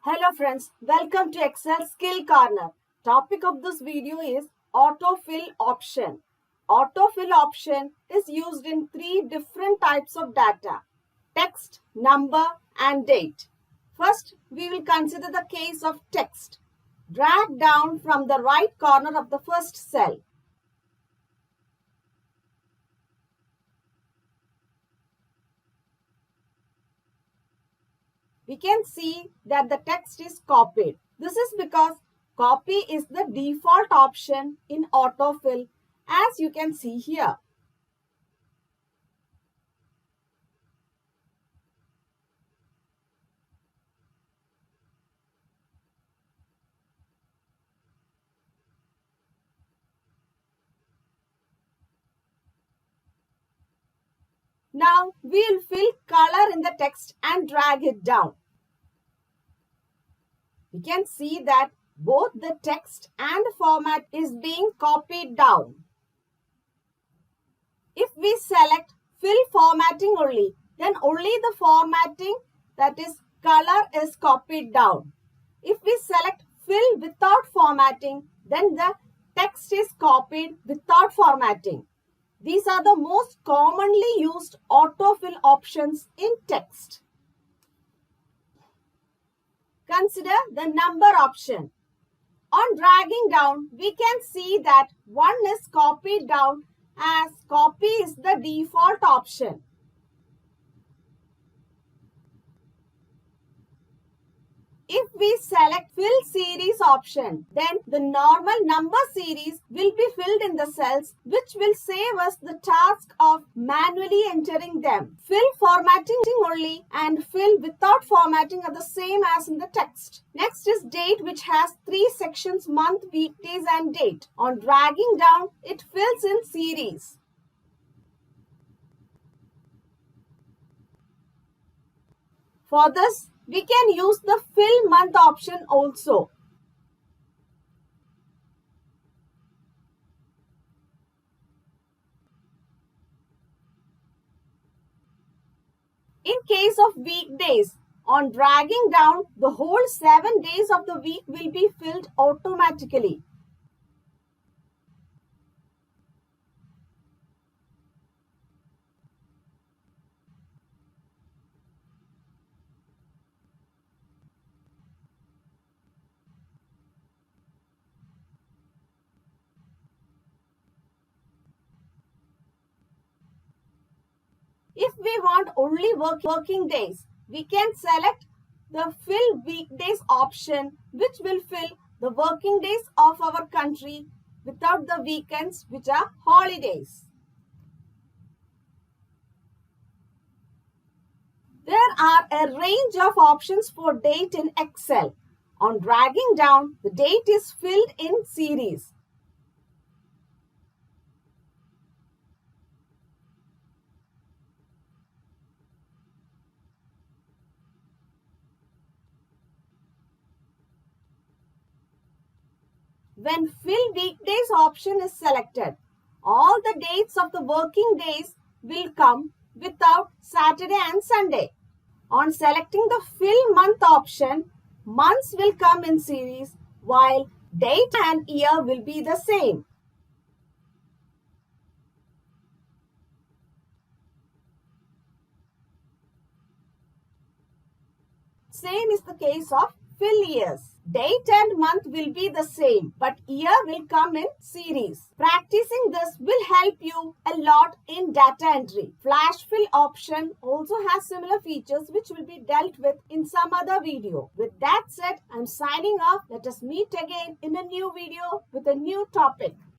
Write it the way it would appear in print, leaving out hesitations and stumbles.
Hello friends, welcome to Excel Skill Corner. Topic of this video is autofill option. Autofill option is used in three different types of data: text, number and date. First, we will consider the case of text. Drag down from the right corner of the first cell. We can see that the text is copied. This is because copy is the default option in autofill, as you can see here. Now we will fill color in the text and drag it down. We can see that both the text and format is being copied down. If we select fill formatting only, then only the formatting, that is color, is copied down. If we select fill without formatting, then the text is copied without formatting. These are the most commonly used autofill options in text. Consider the number option. On dragging down, we can see that 1 is copied down, as copy is the default option. If we select fill series option, then the normal number series will be filled in the cells, which will save us the task of manually entering them. Fill formatting only and fill without formatting are the same as in the text. Next is date, which has 3 sections: month, weekdays and date. On dragging down, it fills in series. For this, we can use the fill month option also. In case of weekdays, on dragging down, the whole 7 days of the week will be filled automatically. If we want only working days, we can select the fill weekdays option, which will fill the working days of our country without the weekends, which are holidays. There are a range of options for date in Excel. On dragging down, the date is filled in series. When fill weekdays option is selected, all the dates of the working days will come without Saturday and Sunday. On selecting the fill month option, months will come in series, while date and year will be the same. Same is the case of fill years. Date and month will be the same, but year will come in series. Practicing this will help you a lot in data entry. Flash fill option also has similar features, which will be dealt with in some other video. With that said, I'm signing off. Let us meet again in a new video with a new topic.